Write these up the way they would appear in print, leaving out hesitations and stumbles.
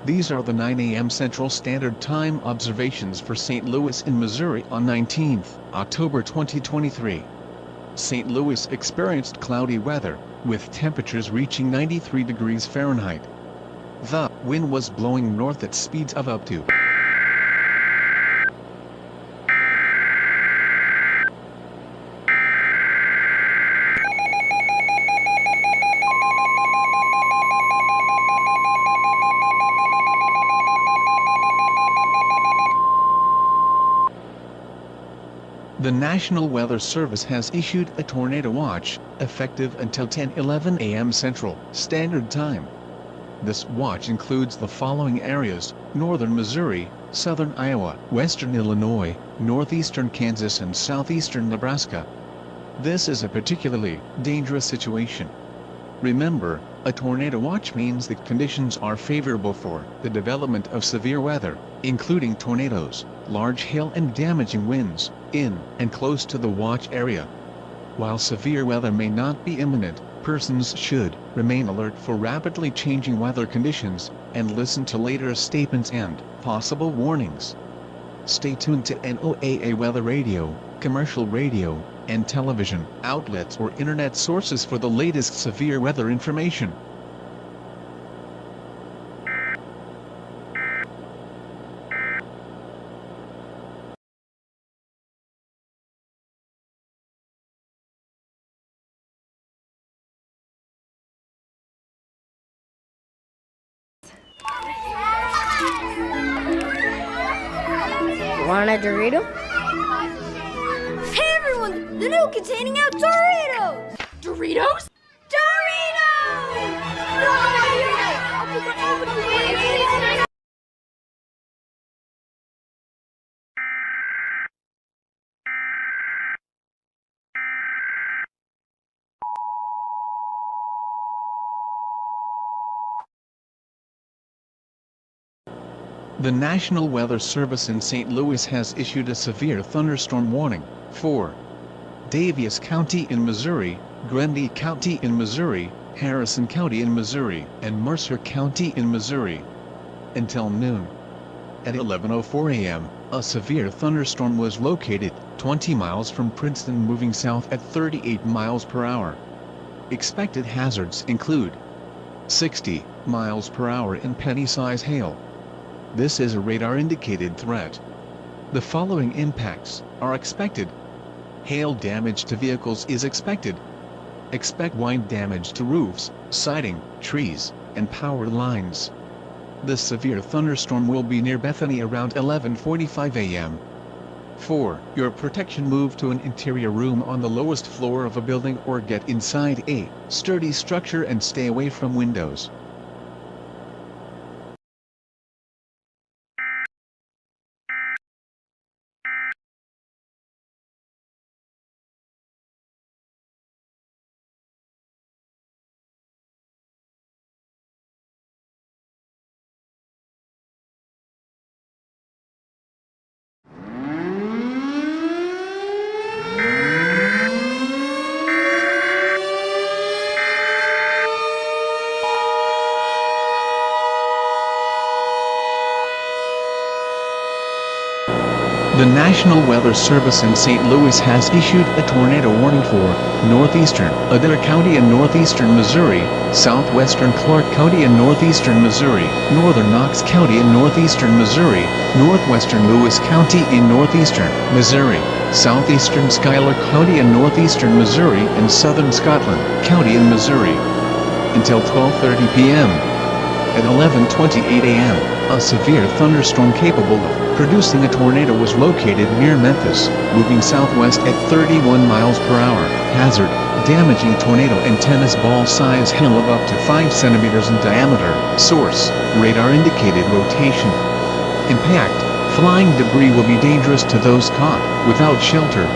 These are the 9 a.m. Central Standard Time observations for St. Louis in Missouri on 19th October 2023. St. Louis experienced cloudy weather, with temperatures reaching 93 degrees Fahrenheit. The wind was blowing north at speeds of up to The National Weather Service has issued a tornado watch, effective until 10:11 a.m. Central Standard Time. This watch includes the following areas: northern Missouri, southern Iowa, western Illinois, northeastern Kansas and southeastern Nebraska. This is a particularly dangerous situation. Remember, a tornado watch means that conditions are favorable for the development of severe weather, including tornadoes, large hail and damaging winds, in and close to the watch area. While severe weather may not be imminent, persons should remain alert for rapidly changing weather conditions, and listen to later statements and possible warnings. Stay tuned to NOAA weather radio, commercial radio, and television outlets or internet sources for the latest severe weather information. Want a Dorito? Hey everyone! The new containing out Doritos! Doritos? Doritos! The National Weather Service in St. Louis has issued a severe thunderstorm warning for Daviess County in Missouri, Grundy County in Missouri, Harrison County in Missouri, and Mercer County in Missouri. Until noon. At 11:04 a.m., a severe thunderstorm was located 20 miles from Princeton, moving south at 38 miles per hour. Expected hazards include 60 miles per hour in penny-size hail. This is a radar-indicated threat. The following impacts are expected. Hail damage to vehicles is expected. Expect wind damage to roofs, siding, trees, and power lines. The severe thunderstorm will be near Bethany around 11:45 a.m. For your protection, move to an interior room on the lowest floor of a building or get inside a sturdy structure and stay away from windows. The National Weather Service in St. Louis has issued a tornado warning for northeastern Adair County in northeastern Missouri, southwestern Clark County in northeastern Missouri, northern Knox County in northeastern Missouri, northwestern Lewis County in northeastern Missouri, southeastern Schuyler County in northeastern Missouri, and southern Scotland County in Missouri. Until 12:30 p.m. At 11:28 a.m., a severe thunderstorm capable of producing a tornado was located near Memphis, moving southwest at 31 miles per hour. Hazard: damaging tornado and tennis ball size hail of up to 5 centimeters in diameter. Source: radar indicated rotation. Impact: flying debris will be dangerous to those caught without shelter.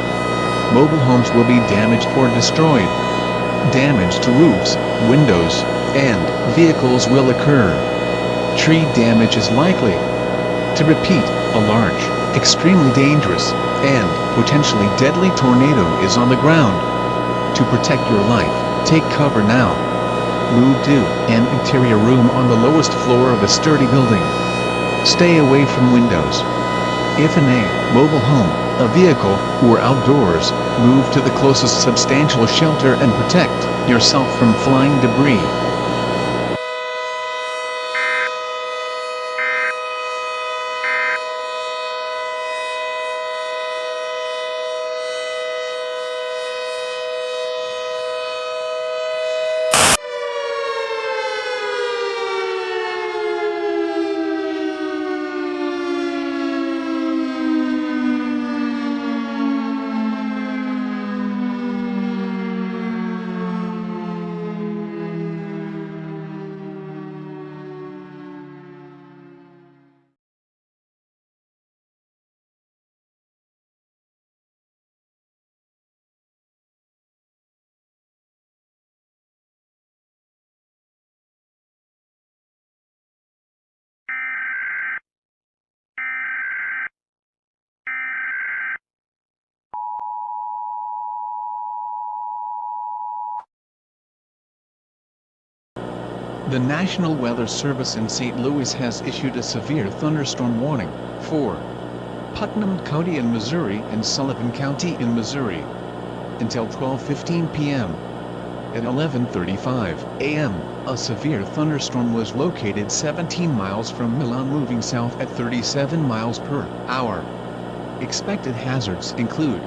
Mobile homes will be damaged or destroyed. Damage to roofs, windows, and vehicles will occur. Tree damage is likely. To repeat, a large, extremely dangerous, and potentially deadly tornado is on the ground. To protect your life, take cover now. Move to an interior room on the lowest floor of a sturdy building. Stay away from windows. If in a mobile home, a vehicle, or outdoors, move to the closest substantial shelter and protect yourself from flying debris. The National Weather Service in St. Louis has issued a severe thunderstorm warning for Putnam County in Missouri and Sullivan County in Missouri until 12:15 p.m. At 11:35 a.m., a severe thunderstorm was located 17 miles from Milan moving south at 37 miles per hour. Expected hazards include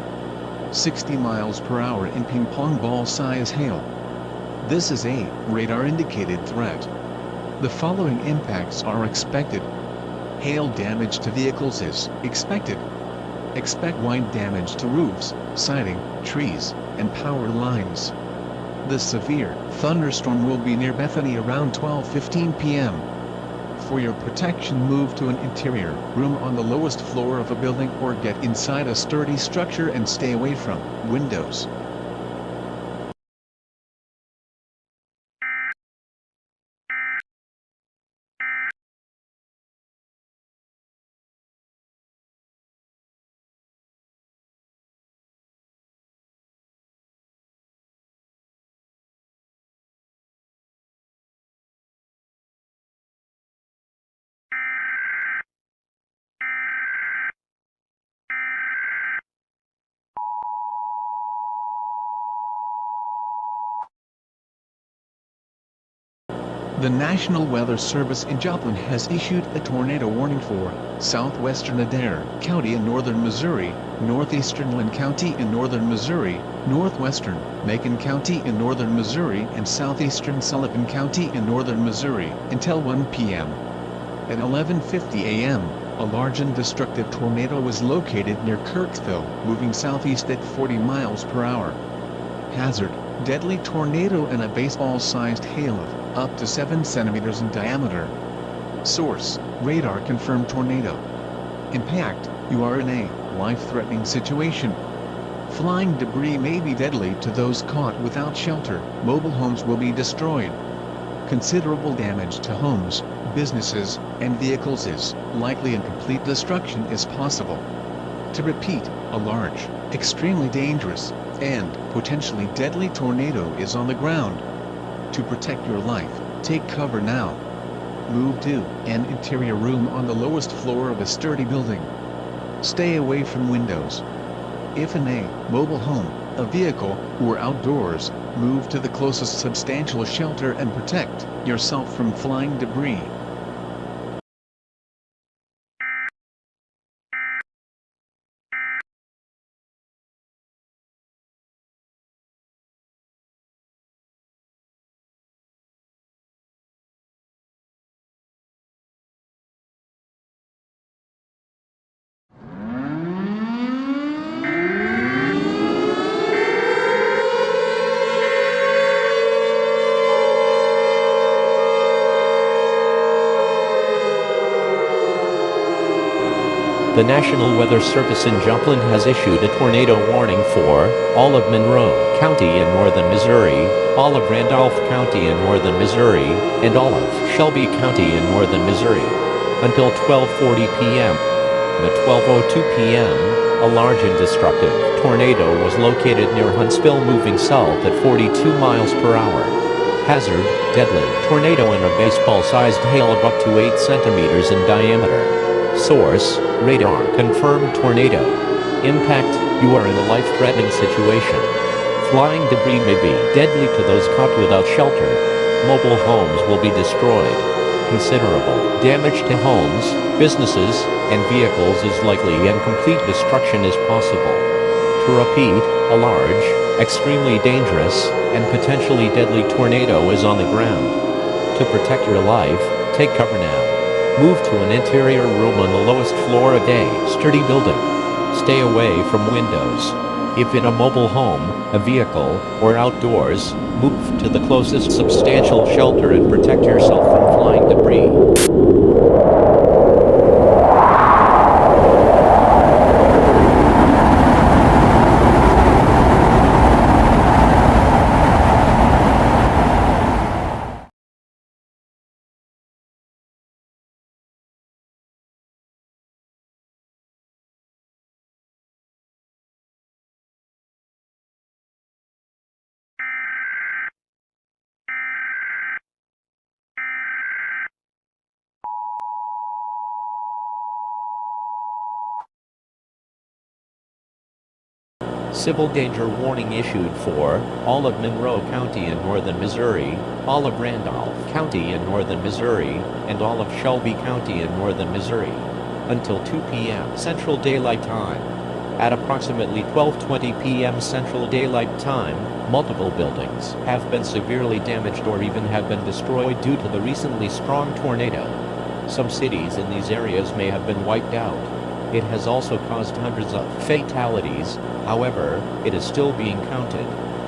60 miles per hour in ping-pong ball size hail. This is a radar-indicated threat. The following impacts are expected. Hail damage to vehicles is expected. Expect wide damage to roofs, siding, trees, and power lines. The severe thunderstorm will be near Bethany around 12:15 p.m. For your protection, move to an interior room on the lowest floor of a building or get inside a sturdy structure and stay away from windows. The National Weather Service in Joplin has issued a tornado warning for southwestern Adair County in northern Missouri, northeastern Lynn County in northern Missouri, northwestern Macon County in northern Missouri, and southeastern Sullivan County in northern Missouri until 1 p.m. At 11:50 a.m., a large and destructive tornado was located near Kirksville, moving southeast at 40 miles per hour. Hazard: deadly tornado and a baseball-sized hail of up to 7 centimeters in diameter. Source: radar confirmed tornado. Impact: you are in a life-threatening situation. Flying debris may be deadly to those caught without shelter. Mobile homes will be destroyed. Considerable damage to homes, businesses, and vehicles is likely, and complete destruction is possible. To repeat, a large, extremely dangerous, and potentially deadly tornado is on the ground. To protect your life, take cover now. Move to an interior room on the lowest floor of a sturdy building. Stay away from windows. If in a mobile home, a vehicle, or outdoors, move to the closest substantial shelter and protect yourself from flying debris. The National Weather Service in Joplin has issued a tornado warning for all of Monroe County in northern Missouri, all of Randolph County in northern Missouri, and all of Shelby County in northern Missouri until 12:40 p.m. At 12:02 p.m., a large and destructive tornado was located near Huntsville moving south at 42 miles per hour. Hazard, deadly tornado and a baseball-sized hail of up to 8 centimeters in diameter. Source, radar. Confirmed tornado. Impact, you are in a life-threatening situation. Flying debris may be deadly to those caught without shelter. Mobile homes will be destroyed. Considerable damage to homes, businesses, and vehicles is likely and complete destruction is possible. To repeat, a large, extremely dangerous, and potentially deadly tornado is on the ground. To protect your life, take cover now. Move to an interior room on the lowest floor of a sturdy building. Stay away from windows. If in a mobile home, a vehicle, or outdoors, move to the closest substantial shelter and protect yourself from flying debris. Civil danger warning issued for all of Monroe County in northern Missouri, all of Randolph County in northern Missouri, and all of Shelby County in northern Missouri. Until 2 p.m. Central Daylight Time. At approximately 12:20 p.m. Central Daylight Time, multiple buildings have been severely damaged or even have been destroyed due to the recently strong tornado. Some cities in these areas may have been wiped out. It has also caused hundreds of fatalities. However, it is still being counted.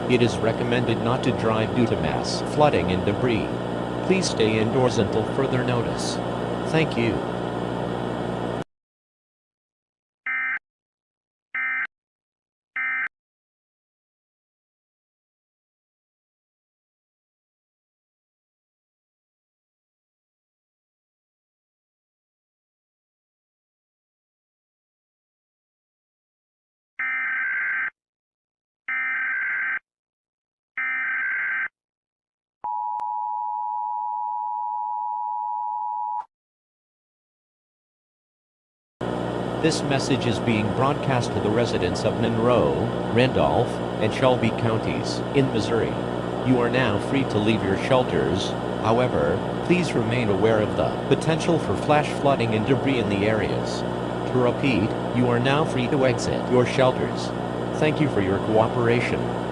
It is recommended not to drive due to mass flooding and debris. Please stay indoors until further notice. Thank you. This message is being broadcast to the residents of Monroe, Randolph, and Shelby counties in Missouri. You are now free to leave your shelters. However, please remain aware of the potential for flash flooding and debris in the areas. To repeat, you are now free to exit your shelters. Thank you for your cooperation.